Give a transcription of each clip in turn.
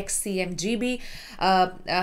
XCMGB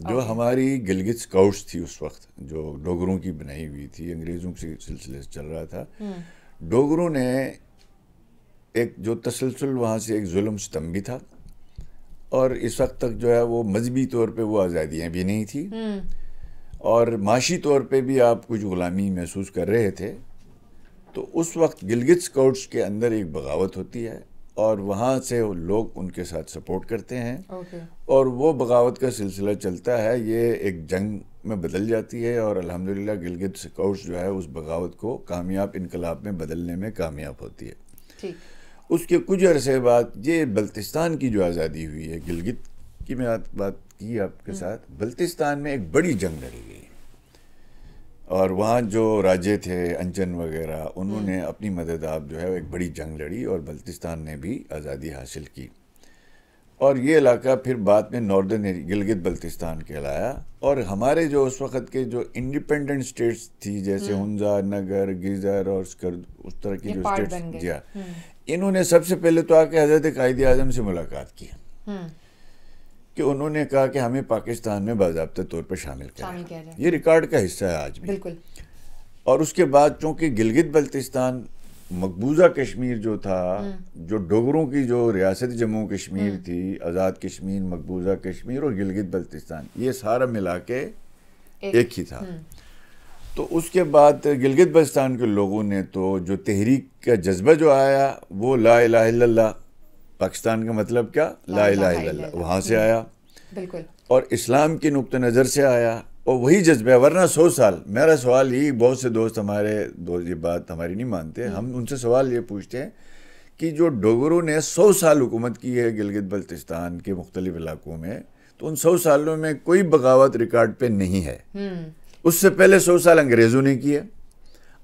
جو ہماری Gilgit scouts تھی اس وقت، جو ڈوگروں کی بنائی ہوئی تھی، انگریزوں کے سلسلے سے چل رہا تھا. ڈوگروں نے ایک جو تسلسل وہاں سے ایک ظلم ستم بھی تھا، اور اس وقت تک جو ہے وہ مذہبی طور پہ وہ آزادیاں بھی نہیں تھی، اور معاشی طور پہ بھی آپ کچھ غلامی محسوس کر رہے تھے. تو اس وقت گلگت اسکاؤٹس کے اندر ایک بغاوت ہوتی ہے، اور وہاں سے لوگ ان کے ساتھ سپورٹ کرتے ہیں، اور وہ بغاوت کا سلسلہ چلتا ہے، یہ ایک جنگ میں بدل جاتی ہے، اور الحمدللہ گلگت اسکاؤٹس جو ہے اس بغاوت کو کامیاب انقلاب میں بدلنے میں کامیاب ہوتی ہے. اس کے کچھ عرصے بعد یہ بلتستان کی جو آزادی ہوئی ہے، گلگت کی میں بات کی آپ کے ساتھ، بلتستان میں ایک بڑی جنگ لڑی گئی، اور وہاں جو راجے تھے انجن وغیرہ، انہوں نے اپنی مدد آپ جو ہے ایک بڑی جنگ لڑی، اور بلتستان نے بھی آزادی حاصل کی. اور یہ علاقہ پھر بعد میں ناردرن گلگت بلتستان کہلایا. اور ہمارے جو اس وقت کے جو انڈیپینڈنٹ اسٹیٹس تھی، جیسے ہنزا، نگر، گیزر اور اس طرح کی جو اسٹیٹس، جی ہاں، انہوں نے سب سے پہلے تو آ کے حضرت قائد اعظم سے ملاقات کی، کہ انہوں نے کہا کہ ہمیں پاکستان میں باضابطہ طور پر شامل کریں. یہ ریکارڈ کا حصہ ہے آج بھی. بالکل. اور اس کے بعد چونکہ گلگت بلتستان مقبوضہ کشمیر جو تھا، جو ڈوگروں کی جو ریاست جموں کشمیر تھی، آزاد کشمیر، مقبوضہ کشمیر اور گلگت بلتستان، یہ سارا ملا کے ایک ہی تھا. تو اس کے بعد گلگت بلتستان کے لوگوں نے تو جو تحریک کا جذبہ جو آیا، وہ لا الہ الا اللہ، پاکستان کا مطلب کیا؟ لا الہ الا اللہ، وہاں سے آیا. بالکل. اور اسلام کی نقطہ نظر سے آیا، اور وہی جذبہ ہے. ورنہ 100 سال، میرا سوال یہ، بہت سے دوست ہمارے یہ بات ہماری نہیں مانتے، ہم ان سے سوال یہ پوچھتے ہیں کہ جو ڈوگروں نے 100 سال حکومت کی ہے گلگت بلتستان کے مختلف علاقوں میں، تو ان 100 سالوں میں کوئی بغاوت ریکارڈ پہ نہیں ہے. اس سے پہلے 100 سال انگریزوں نے کیے.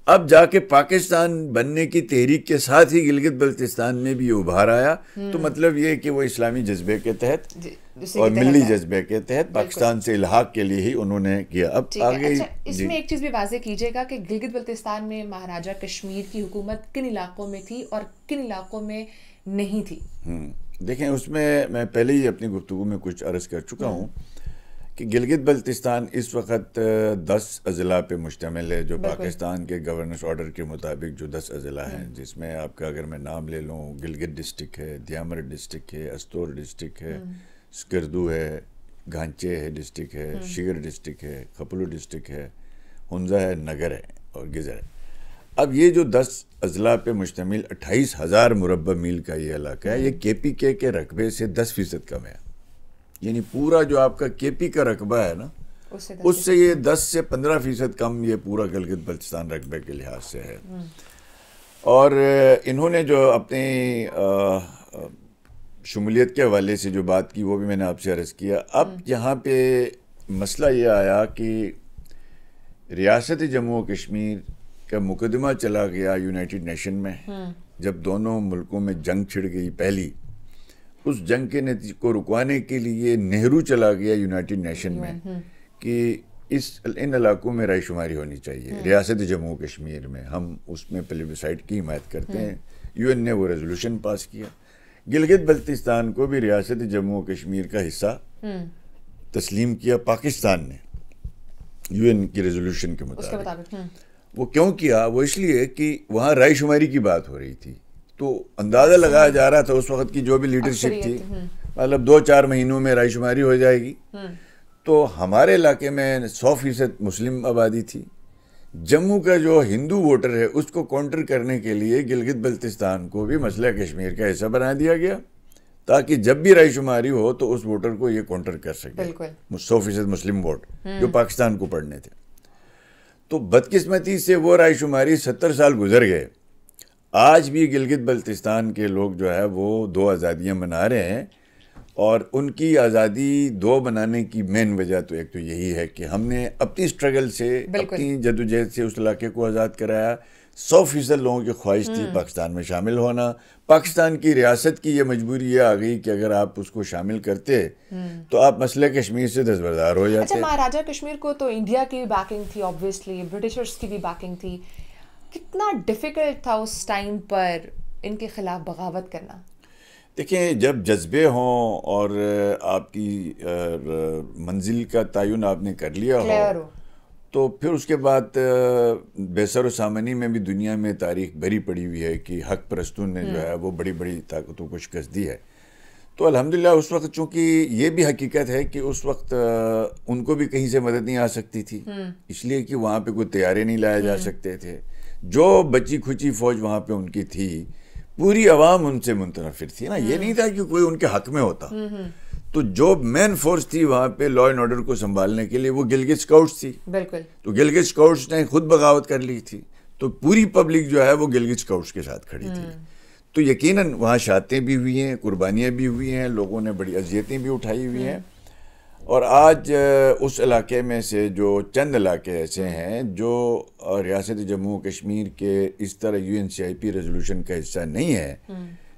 اب جا کے پاکستان بننے کی تحریک کے ساتھ ہی گلگت بلتستان میں بھی یہ ابھار آیا. تو مطلب یہ کہ وہ اسلامی جذبے کے تحت اور ملی جذبے کے تحت پاکستان سے الحاق کے لیے ہی انہوں نے کیا. اب آگے اس میں ایک چیز بھی واضح کیجیے گا کہ گلگت بلتستان میں مہاراجہ کشمیر کی حکومت کن علاقوں میں تھی اور کن علاقوں میں نہیں تھی؟ دیکھیں، اس میں پہلے ہی اپنی گفتگو میں کچھ عرض کر چکا ہوں کہ گلگت بلتستان اس وقت 10 اضلاع پہ مشتمل ہے، جو پاکستان کے گورننس آرڈر کے مطابق جو 10 اضلاع ہیں، جس میں آپ کا اگر میں نام لے لوں، گلگت ڈسٹرکٹ ہے، دیامر ڈسٹرکٹ ہے، استور ڈسٹرکٹ ہے، سکردو ہے، گھانچے ہے ڈسٹرکٹ ہے، شگر ڈسٹرکٹ ہے، کھپلو ڈسٹرکٹ ہے، ہنزا ہے، نگر ہے اور گزر ہے. اب یہ جو 10 اضلاع پہ مشتمل 28,000 مربع میل کا یہ علاقہ ہے، یہ کے پی کے رقبے سے 10% کم ہے. یعنی پورا جو آپ کا کے پی کا رقبہ ہے نا، اس سے یہ 10 سے 15% کم یہ پورا گلگت بلتستان رقبے کے لحاظ سے ہے. اور انہوں نے جو اپنی شمولیت کے حوالے سے جو بات کی، وہ بھی میں نے آپ سے عرض کیا. اب یہاں پہ مسئلہ یہ آیا کہ ریاست جموں و کشمیر کا مقدمہ چلا گیا یونائٹڈ نیشن میں، جب دونوں ملکوں میں جنگ چھڑ گئی پہلی. اس جنگ کے نتیجے کو رکوانے کے لیے نہرو چلا گیا یونائٹڈ نیشن میں کہ ان علاقوں میں رائے شماری ہونی چاہیے. ریاست جموں و کشمیر میں ہم اس میں پلیبیسائٹ کی حمایت کرتے ہیں. یو این نے وہ ریزولوشن پاس کیا. گلگت بلتستان کو بھی ریاست جموں و کشمیر کا حصہ تسلیم کیا پاکستان نے یو این کی ریزولوشن کے مطابق. وہ کیوں کیا؟ وہ اس لیے کہ وہاں رائے شماری کی بات ہو رہی تھی، تو اندازہ لگایا جا رہا تھا اس وقت کی جو بھی لیڈرشپ تھی، مطلب 2-4 مہینوں میں رائے شماری ہو جائے گی. تو ہمارے علاقے میں 100% مسلم آبادی تھی. جموں کا جو ہندو ووٹر ہے اس کو کاؤنٹر کرنے کے لیے گلگت بلتستان کو بھی مسئلہ کشمیر کا حصہ بنا دیا گیا، تاکہ جب بھی رائے شماری ہو تو اس ووٹر کو یہ کاؤنٹر کر سکے، 100% مسلم ووٹ جو پاکستان کو پڑنے تھے. تو بدقسمتی سے وہ رائے شماری 70 سال گزر گئے. آج بھی گلگت بلتستان کے لوگ جو ہے وہ 2 آزادیاں منا رہے ہیں، اور ان کی آزادی 2 بنانے کی مین وجہ تو ایک تو یہی ہے کہ ہم نے اپنی سٹرگل سے، اپنی جدوجہد سے اس علاقے کو آزاد کرایا. 100% لوگوں کی خواہش تھی پاکستان میں شامل ہونا. پاکستان کی ریاست کی یہ مجبوری یہ آ گئی کہ اگر آپ اس کو شامل کرتے تو آپ مسئلہ کشمیر سے دستبردار ہو جاتے. مہاراجہ کشمیر کو تو انڈیا کی بھی بیکنگ تھی، آبویسلی برٹشرز کی بھی بیکنگ تھی. کتنا ڈیفیکلٹ تھا اس ٹائم پر ان کے خلاف بغاوت کرنا؟ دیکھیں جب جذبے ہوں اور آپ کی منزل کا تعین آپ نے کر لیا ہو تو پھر اس کے بعد بے سر و سامانی میں بھی دنیا میں تاریخ بھری پڑی ہوئی ہے کہ حق پرستوں نے جو ہے وہ بڑی بڑی طاقتوں کو شکست دی ہے. تو الحمدللہ اس وقت چونکہ یہ بھی حقیقت ہے کہ اس وقت ان کو بھی کہیں سے مدد نہیں آ سکتی تھی، اس لیے کہ وہاں پہ کوئی طیارے نہیں لائے جا سکتے تھے. جو بچی کھچی فوج وہاں پہ ان کی تھی، پوری عوام ان سے منتفر تھی نا. یہ نہیں تھا کہ کوئی ان کے حق میں ہوتا. تو جو مین فورس تھی وہاں پہ لا اینڈ آرڈر کو سنبھالنے کے لیے وہ گلگت اسکاؤٹس تھی. بالکل. تو گلگت اسکاؤٹس نے خود بغاوت کر لی تھی، تو پوری پبلک جو ہے وہ گلگت اسکاؤٹس کے ساتھ کھڑی تھی. تو یقیناً وہاں شہادتیں بھی ہوئی ہیں، قربانیاں بھی ہوئی ہیں، لوگوں نے بڑی اذیتیں بھی اٹھائی ہوئی ہیں. اور آج اس علاقے میں سے جو چند علاقے ایسے ہیں جو ریاست جموں کشمیر کے اس طرح UNCIP ریزولوشن کا حصہ نہیں ہے،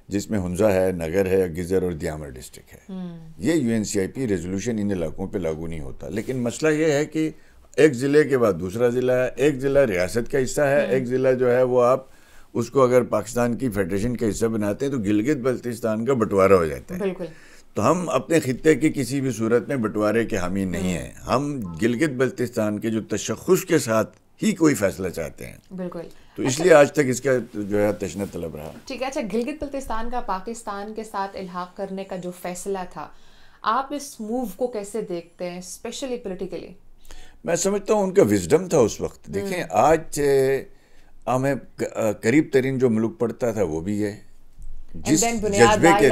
جس میں ہنزا ہے، نگر ہے، گزر اور دیامر ڈسٹرکٹ ہے. یہ UNCIP ریزولوشن ان علاقوں پہ لاگو نہیں ہوتا. لیکن مسئلہ یہ ہے کہ ایک ضلع کے بعد دوسرا ضلع ہے، ایک ضلع ریاست کا حصہ ہے، ایک ضلع جو ہے وہ آپ اس کو اگر پاکستان کی فیڈریشن کا حصہ بناتے ہیں تو گلگت بلتستان کا بٹوارہ ہو جاتا ہے. بالکل. تو ہم اپنے خطے کی کسی بھی صورت میں بٹوارے کے حامی نہیں ہیں. ہم گلگت بلتستان کے جو تشخص کے ساتھ ہی کوئی فیصلہ چاہتے ہیں. بالکل. تو اس لیے آج تک اس کا جو ہے تشنہ طلب رہا. ٹھیک ہے. اچھا، گلگت بلتستان کا پاکستان کے ساتھ الحاق کرنے کا جو فیصلہ تھا، آپ اس موو کو کیسے دیکھتے ہیں اسپیشلی پولیٹیکلی؟ میں سمجھتا ہوں ان کا وزڈم تھا اس وقت. دیکھیں آج ہمیں قریب ترین جو ملک پڑتا تھا وہ بھی ہے جس جذبے کے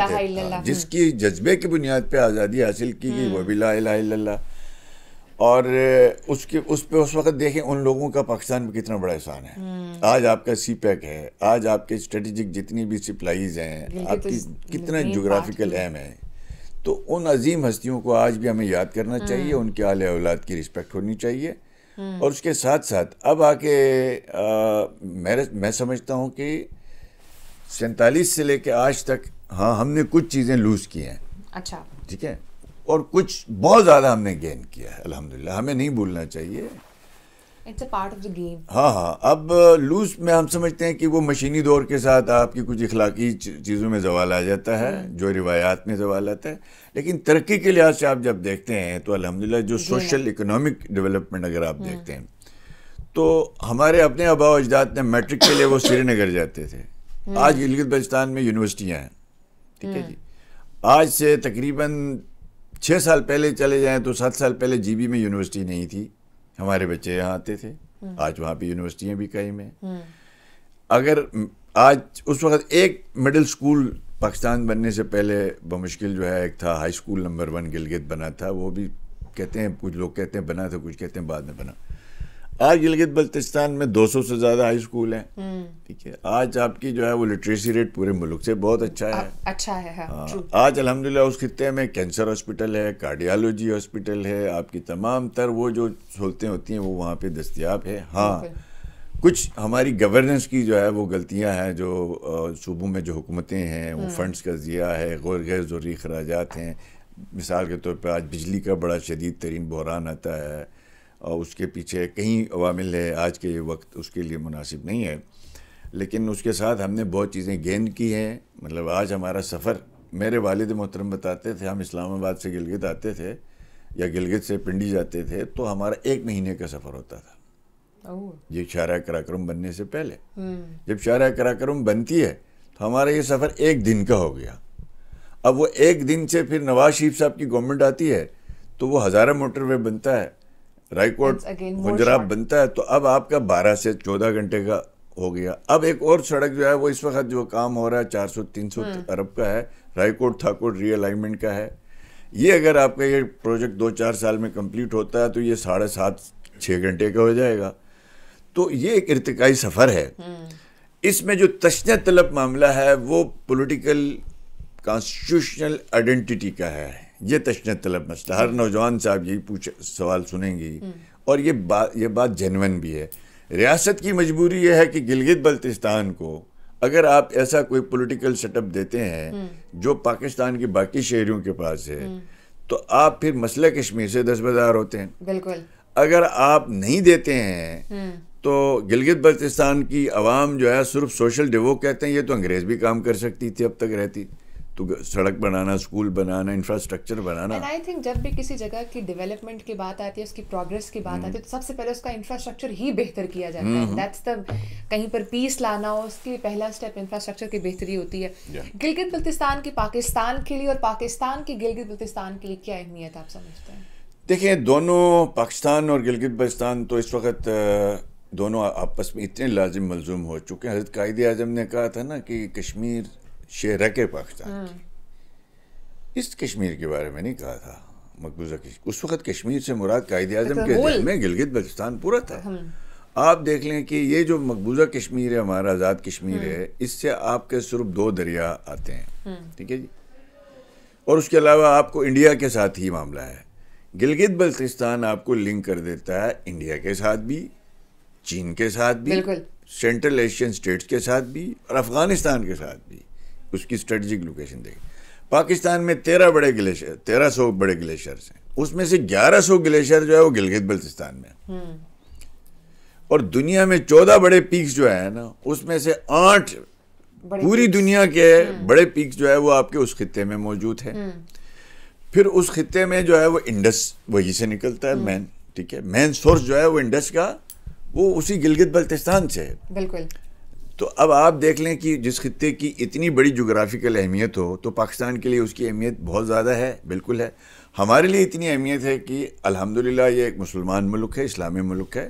جس کی جذبے کی بنیاد پہ آزادی حاصل کی گئی، وہ بھی لا الہ الا اللہ. اور اس پہ اس وقت دیکھیں ان لوگوں کا پاکستان میں کتنا بڑا احسان ہے. آج آپ کا سی پیک ہے، آج آپ کے اسٹریٹجک جتنی بھی سپلائیز ہیں، آپ کی کتنا جغرافیکل اہم ہے. تو ان عظیم ہستیوں کو آج بھی ہمیں یاد کرنا چاہیے، ان کے آل اولاد کی رسپیکٹ ہونی چاہیے. اور اس کے ساتھ ساتھ اب آ کے میں سمجھتا ہوں کہ 47 سے لے کے آج تک ہاں ہم نے کچھ چیزیں لوز کی ہیں. اچھا. ٹھیک ہے. اور کچھ بہت زیادہ ہم نے گین کیا ہے الحمدللہ. ہمیں نہیں بھولنا چاہیے. It's a part of the game. ہاں اب لوز میں ہم سمجھتے ہیں کہ وہ مشینی دور کے ساتھ آپ کی کچھ اخلاقی چیزوں میں زوال آ جاتا ہے، جو روایات میں زوال آتا ہے. لیکن ترقی کے لحاظ سے آپ جب دیکھتے ہیں تو الحمدللہ جو سوشل اکنامک ڈیولپمنٹ اگر آپ دیکھتے ہیں تو ہمارے اپنے آباء و اجداد نے میٹرک کے لیے وہ سری نگر جاتے تھے. آج گلگت بلتستان میں یونیورسٹیاں ہیں. ٹھیک ہے جی. آج سے تقریباً 6 سال پہلے چلے جائیں تو 7 سال پہلے GB میں یونیورسٹی نہیں تھی. ہمارے بچے یہاں آتے تھے. آج وہاں پہ یونیورسٹیاں بھی قائم ہیں. اگر آج اس وقت ایک مڈل سکول پاکستان بننے سے پہلے بمشکل جو ہے ایک تھا، ہائی سکول نمبر 1 گلگت بنا تھا. وہ بھی کہتے ہیں، کچھ لوگ کہتے ہیں بنا تھا، کچھ کہتے ہیں بعد میں بنا. آج گلگت بلتستان میں 200 سے زیادہ ہائی سکول ہیں. ٹھیک ہے. آج آپ کی جو ہے وہ لٹریسی ریٹ پورے ملک سے بہت اچھا ہے. آج الحمدللہ اس خطے میں کینسر ہاسپٹل ہے، کارڈیالوجی ہاسپٹل ہے، آپ کی تمام تر وہ جو سہولتیں ہوتی ہیں وہ وہاں پہ دستیاب ہے. ہاں کچھ ہماری گورننس کی جو ہے وہ غلطیاں ہیں، جو صوبوں میں جو حکومتیں ہیں وہ فنڈز کا ضیاع ہے، غیر ضروری اخراجات ہیں. مثال کے طور پہ آج بجلی کا بڑا شدید ترین بحران آتا ہے اور اس کے پیچھے کئی عوامل ہے. آج کے یہ وقت اس کے لیے مناسب نہیں ہے، لیکن اس کے ساتھ ہم نے بہت چیزیں گین کی ہیں. مطلب آج ہمارا سفر، میرے والد محترم بتاتے تھے، ہم اسلام آباد سے گلگت آتے تھے یا گلگت سے پنڈی جاتے تھے تو ہمارا 1 مہینے کا سفر ہوتا تھا. یہ شاہراہ قراقرم بننے سے پہلے. جب شاہراہ قراقرم بنتی ہے تو ہمارا یہ سفر 1 دن کا ہو گیا. اب وہ 1 دن سے پھر نواز شریف صاحب کی گورنمنٹ آتی ہے تو وہ ہزارہ موٹر وے بنتا ہے، رائی کوٹ گجرات بنتا ہے، تو اب آپ کا 12 سے 14 گھنٹے کا ہو گیا. اب ایک اور سڑک جو ہے وہ اس وقت جو کام ہو رہا ہے 400-300 ارب کا ہے، رائی کوٹ تھاکوٹ ری الائنمنٹ کا ہے. یہ اگر آپ کا یہ پروجیکٹ 2-4 سال میں کمپلیٹ ہوتا ہے تو یہ 7.5-6 گھنٹے کا ہو جائے گا. تو یہ ایک ارتقائی سفر ہے. اس میں جو تشنہ طلب معاملہ ہے وہ پولیٹیکل کانسٹیٹیوشنل آئیڈینٹی کا ہے. یہ تشنہ طلب مسئلہ ہر نوجوان سے آپ یہی سوال سنیں گی، اور یہ بات جینون بھی ہے. ریاست کی مجبوری یہ ہے کہ گلگت بلتستان کو اگر آپ ایسا کوئی پولیٹیکل سیٹ اپ دیتے ہیں جو پاکستان کے باقی شہریوں کے پاس ہے تو آپ پھر مسئلہ کشمیر سے دستبردار ہوتے ہیں. بالکل. اگر آپ نہیں دیتے ہیں تو گلگت بلتستان کی عوام جو ہے صرف سوشل ڈیوو کہتے ہیں، یہ تو انگریز بھی کام کر سکتی تھی اب تک رہتی. تو سڑک بنانا, اسکول بنانا, انفراسٹرکچر بنانا. اینڈ آئی تھنک جب بھی کسی جگہ کی ڈیولپمنٹ کی بات آتی ہے, اس کی پروگرس کی بات آتی ہے, تو سب سے پہلے اس کا انفراسٹرکچر ہی بہتر کیا جاتا ہے. دیٹس دا, کہیں پر پیس لانا ہو, اس کی پہلا اسٹیپ انفراسٹرکچر کی بہتری ہوتی ہے. گلگت بلتستان کی پاکستان کے لیے اور پاکستان کی گلگت بلتستان کے لیے کیا اہمیت آپ سمجھتے ہیں؟ دیکھیں, دونوں پاکستان اور گلگت بلتستان تو اس وقت دونوں آپس میں اتنے لازم ملزوم ہو چکے ہیں. حضرت قائد اعظم نے کہا تھا نا کہ کشمیر شہرک پاکستان کی. اس کشمیر کے بارے میں نہیں کہا تھا مقبوضہ کشمیر. اس وقت کشمیر سے مراد قائد اعظم کے ذہن میں گلگت بلتستان پورا تھا. آپ دیکھ لیں کہ یہ جو مقبوضہ کشمیر ہے, ہمارا آزاد کشمیر ہے, اس سے آپ کے صرف 2 دریا آتے ہیں, ٹھیک ہے جی, اور اس کے علاوہ آپ کو انڈیا کے ساتھ ہی معاملہ ہے. گلگت بلتستان آپ کو لنک کر دیتا ہے انڈیا کے ساتھ بھی, چین کے ساتھ بھی, سینٹرل ایشین اسٹیٹس کے ساتھ بھی, اور افغانستان کے ساتھ بھی. اس کی اسٹریٹجک لوکیشن دیکھیں. پاکستان میں 1300 بڑے گلیشیئرز ہیں, اس میں سے 1100 گلیشیئر جو ہے وہ گلگت بلتستان میں, اور دنیا میں 14 بڑے پیکس جو ہے نا, اس میں سے 8 پوری دنیا کے بڑے پیکس جو ہے وہ آپ کے اس خطے میں موجود ہے. پھر اس خطے میں جو ہے وہ انڈس وہی سے نکلتا ہے مین, ٹھیک ہے, مین سورس جو ہے وہ انڈس کا وہ اسی گلگت بلتستان سے ہے. بالکل. تو اب آپ دیکھ لیں کہ جس خطے کی اتنی بڑی جغرافیکل اہمیت ہو تو پاکستان کے لیے اس کی اہمیت بہت زیادہ ہے, بالکل ہے. ہمارے لیے اتنی اہمیت ہے کہ الحمدللہ یہ ایک مسلمان ملک ہے, اسلامی ملک ہے.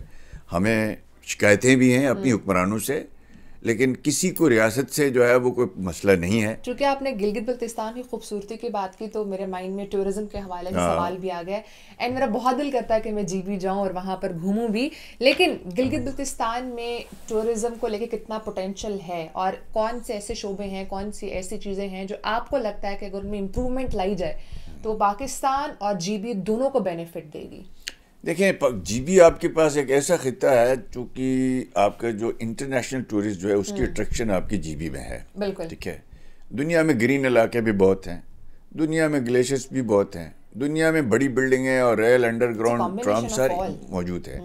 ہمیں شکایتیں بھی ہیں اپنی حکمرانوں سے, لیکن کسی کو ریاست سے جو ہے وہ کوئی مسئلہ نہیں ہے. چونکہ آپ نے گلگت بلتستان کی خوبصورتی کی بات کی تو میرے مائنڈ میں ٹورزم کے حوالے سے سوال بھی آ گیا ہے. اینڈ میرا بہت دل کرتا ہے کہ میں بھی جاؤں اور وہاں پر گھوموں بھی, لیکن گلگت بلتستان میں ٹورزم کو لے کے کتنا پوٹینشیل ہے, اور کون سے ایسے شعبے ہیں, کون سی ایسی چیزیں ہیں جو آپ کو لگتا ہے کہ اگر ان میں امپروومنٹ لائی جائے تو پاکستان اور بھی دونوں کو بینیفٹ دے گی؟ دیکھیں, بھی آپ کے پاس ایک ایسا خطہ ہے چونکہ آپ کا جو انٹرنیشنل ٹورسٹ جو ہے اس کی اٹریکشن آپ کی بھی میں ہے. بالکل, ٹھیک ہے. دنیا میں گرین علاقے بھی بہت ہیں, دنیا میں گلیشیئرز بھی بہت ہیں, دنیا میں بڑی بلڈنگیں اور ریل انڈر گراؤنڈ ٹرام ساری موجود ہیں.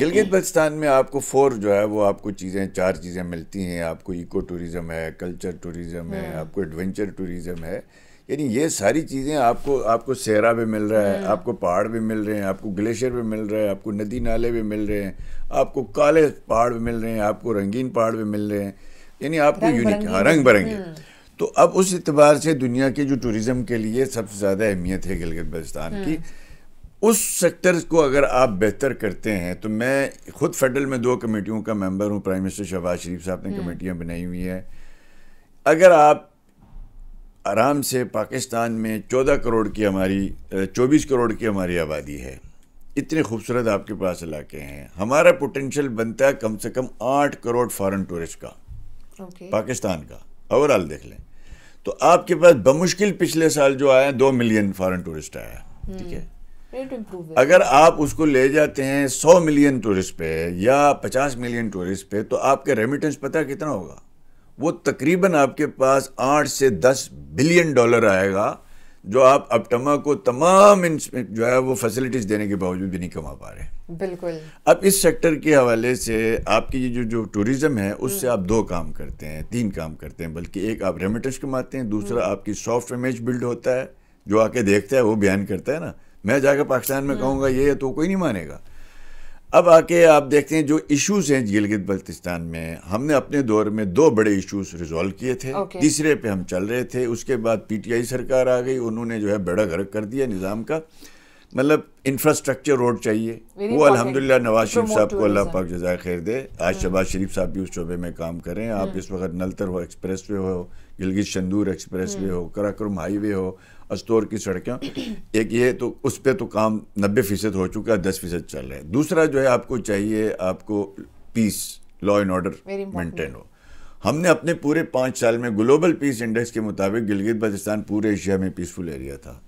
گلگت بلتستان میں آپ کو 4 جو ہے وہ آپ کو 4 چیزیں ملتی ہیں. آپ کو ایکو ٹوریزم ہے, کلچر ٹوریزم ہے, آپ کو ایڈونچر ٹوریزم ہے. یعنی یہ ساری چیزیں آپ کو صحرا بھی مل رہا ہے, آپ کو پہاڑ بھی مل رہے ہیں, آپ کو گلیشیئر بھی مل رہا ہے, آپ کو ندی نالے بھی مل رہے ہیں, آپ کو کالے پہاڑ بھی مل رہے ہیں, آپ کو رنگین پہاڑ بھی مل رہے ہیں. یعنی آپ کو یونیک, رنگ برنگے. تو اب اس اعتبار سے دنیا کے جو ٹوریزم کے لیے سب سے زیادہ اہمیت ہے گلگت بلتستان کی. اس سیکٹر کو اگر آپ بہتر کرتے ہیں تو میں خود فیڈرل میں 2 کمیٹیوں کا ممبر ہوں. پرائم منسٹر شہباز شریف صاحب نے کمیٹیاں بنائی ہوئی ہیں. اگر آپ آرام سے پاکستان میں 24 کروڑ کی ہماری آبادی ہے, اتنے خوبصورت آپ کے پاس علاقے ہیں, ہمارا پوٹینشیل بنتا ہے کم سے کم 8 کروڑ فارن ٹورسٹ کا, پاکستان کا اوور آل دیکھ لیں تو آپ کے پاس بمشکل پچھلے سال جو آیا 2 ملین فارن ٹورسٹ آیا, ٹھیک ہے. اگر آپ اس کو لے جاتے ہیں 100 ملین ٹورسٹ پہ یا 50 ملین ٹورسٹ پہ تو آپ کا ریمیٹنس پتہ کتنا ہوگا؟ وہ تقریباً آپ کے پاس 8 سے 10 بلین ڈالر آئے گا, جو آپ اپٹما کو تمام جو ہے وہ فیسلٹیز دینے کے باوجود بھی نہیں کما پا رہے. بالکل. اب اس سیکٹر کے حوالے سے آپ کی جو ٹوریزم ہے اس سے آپ 2 کام کرتے ہیں, 3 کام کرتے ہیں بلکہ. ایک, آپ ریمیٹنس کماتے ہیں, دوسرا آپ کی سافٹ امیج بلڈ ہوتا ہے, جو آ کے دیکھتا ہے وہ بیان کرتا ہے نا. میں جا کے پاکستان میں کہوں گا یہ تو کوئی نہیں مانے گا. اب آ کے آپ دیکھتے ہیں جو ایشوز ہیں گلگت بلتستان میں, ہم نے اپنے دور میں 2 بڑے ایشوز ریزالو کیے تھے, تیسرے پہ ہم چل رہے تھے. اس کے بعد پی ٹی آئی سرکار آ گئی, انہوں نے جو ہے بیڑا غرق کر دیا نظام کا. مطلب انفراسٹرکچر روڈ چاہیے, وہ الحمدللہ نواز شریف صاحب کو اللہ پاک جزائے خیر دے. آج شہباز شریف صاحب بھی اس شعبے میں کام کر رہے ہیں. آپ اس وقت نلتر ہو ایکسپریس وے ہو, گلگت شندور ایکسپریس وے ہو, کراکرم ہائی وے ہو, استور کی سڑکیں, ایک یہ تو اس پہ تو کام 90% ہو چکا ہے, 10% چل رہا ہے. دوسرا جو ہے آپ کو چاہیے, آپ کو پیس, لا اینڈ آرڈر مینٹین ہو. ہم نے اپنے پورے 5 سال میں گلوبل پیس انڈیکس کے مطابق گلگت بلتستان پورے ایشیا میں پیسفل ایریا تھا.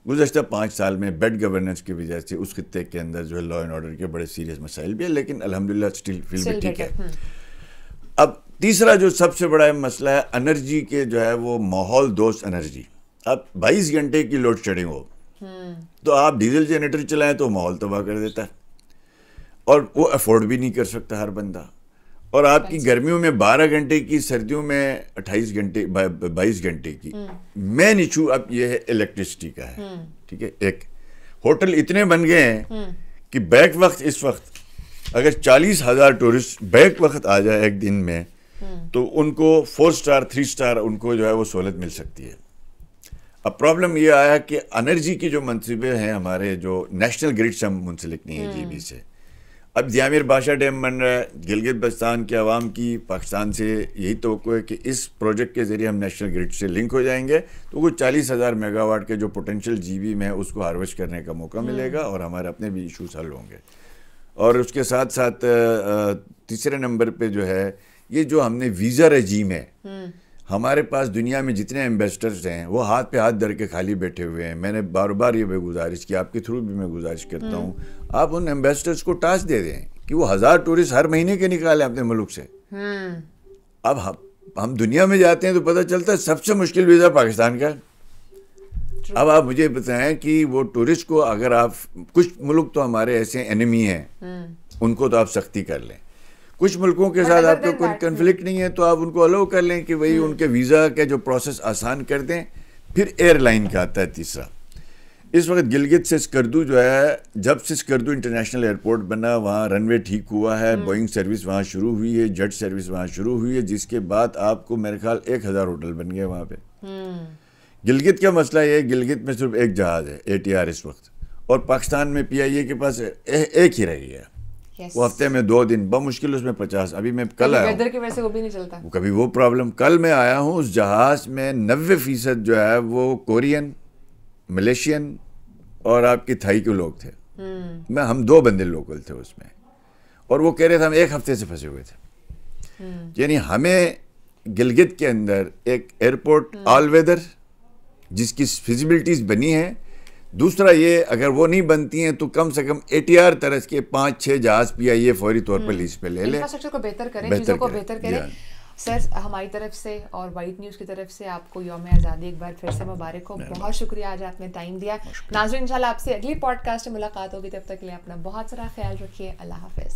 گزشتہ 5 سال میں بیڈ گورننس کی وجہ سے اس خطے کے اندر جو ہے لا اینڈ آرڈر کے بڑے سیریس مسائل بھی ہیں, لیکن الحمدللہ اسٹل فیل بھی ٹھیک ہے. اب تیسرا جو سب سے بڑا مسئلہ ہے انرجی کے, جو ہے وہ ماحول دوست انرجی. اب 22 گھنٹے کی لوڈ شیڈنگ ہو تو آپ ڈیزل جنریٹر چلائیں تو ماحول تباہ کر دیتا ہے, اور وہ افورڈ بھی نہیں کر سکتا ہر بندہ. اور آپ کی گرمیوں میں 12 گھنٹے کی, سردیوں میں 28 گھنٹے 22 گھنٹے کی. مین ایشو اب یہ ہے الیکٹریسٹی کا ہے, ٹھیک ہے. ایک ہوٹل اتنے بن گئے ہیں کہ بیک وقت اس وقت اگر 40,000 ٹورسٹ بیک وقت آ جائے ایک دن میں تو ان کو 4 اسٹار 3 اسٹار ان کو جو ہے وہ سہولت مل سکتی ہے. اب پرابلم یہ آیا کہ انرجی کی جو منصوبے ہیں ہمارے, جو نیشنل گرڈ سے ہم منسلک نہیں ہیں جی بی سے. اب دیامیر بادشاہ ڈیم بن رہا ہے, گلگت بلتستان کے عوام کی پاکستان سے یہی توقع ہے کہ اس پروجیکٹ کے ذریعے ہم نیشنل گرڈ سے لنک ہو جائیں گے تو وہ 40,000 میگا واٹ کے جو پوٹینشیل جی بی میں اس کو ہارویسٹ کرنے کا موقع ملے گا اور ہمارے اپنے بھی ایشوز حل ہوں گے. اور اس کے ساتھ ساتھ تیسرے نمبر پہ جو ہے یہ جو ہم نے ویزا رجیم ہے, ہمارے پاس دنیا میں جتنے ایمبیسڈرز ہیں وہ ہاتھ پہ ہاتھ دھر کے خالی بیٹھے ہوئے ہیں. میں نے بار بار یہ بھی گزارش کی, آپ کے تھرو بھی میں گزارش کرتا ہوں, آپ ان ایمبیسڈرز کو ٹاسک دے دیں کہ وہ 1000 ٹورسٹ ہر مہینے کے نکالیں اپنے ملک سے. اب ہم دنیا میں جاتے ہیں تو پتہ چلتا ہے سب سے مشکل ویزا پاکستان کا. اب آپ مجھے بتائیں کہ وہ ٹورسٹ کو اگر آپ, کچھ ملک تو ہمارے ایسے اینمی ہیں ان کو تو آپ سختی کر لیں, کچھ ملکوں کے ساتھ آپ کا کوئی کنفلکٹ نہیں ہے تو آپ ان کو الاؤ کر لیں کہ وہی ان کے ویزا کے جو پروسیس آسان کر دیں. پھر ایئر لائن کا آتا ہے تیسرا. اس وقت گلگت سے اسکردو جو ہے, جب سے اسکردو انٹرنیشنل ایئرپورٹ بنا وہاں رن وے ٹھیک ہوا ہے, بوئنگ سروس وہاں شروع ہوئی ہے, جیٹ سروس وہاں شروع ہوئی ہے, جس کے بعد آپ کو میرے خیال 1000 ہوٹل بن گئے وہاں پہ. گلگت کا مسئلہ یہ ہے, گلگت میں صرف ایک جہاز ہے ATR اس وقت, اور پاکستان میں PIA کے پاس ایک ہی رہ گیا. وہ ہفتے میں 2 دن بمشکل, اس میں 50. ابھی میں کل آیا ویدر کی وجہ سے وہ بھی نہیں چلتا, کبھی وہ پرابلم. کل میں آیا ہوں, اس جہاز میں 90% جو ہے وہ کورین, ملیشین اور آپ کی تھائی کے لوگ تھے. ہم 2 بندے لوکل تھے اس میں, اور وہ کہہ رہے تھے ہم 1 ہفتے سے پھنسے ہوئے تھے. یعنی ہمیں گلگت کے اندر ایک ایئرپورٹ آل ویدر جس کی فیزیبلٹیز بنی ہیں, دوسرا یہ اگر وہ نہیں بنتی ہیں تو کم سے کم ATR طرز کے 5-6 جہاز PIA فوری طور پر لیز پہ لے لیں, انفراسٹرکچر کو بہتر کریں, چیزوں کو بہتر کریں. سر ہماری طرف سے اور وائٹ نیوز کی طرف سے آپ کو یوم آزادی ایک بار پھر سے مبارک ہو. بہت شکریہ آج آپ نے ٹائم دیا. ناظرین انشاءاللہ آپ سے اگلی پوڈ کاسٹ میں ملاقات ہوگی, تب تک کے لیے اپنا بہت سارا خیال رکھیے. اللہ حافظ.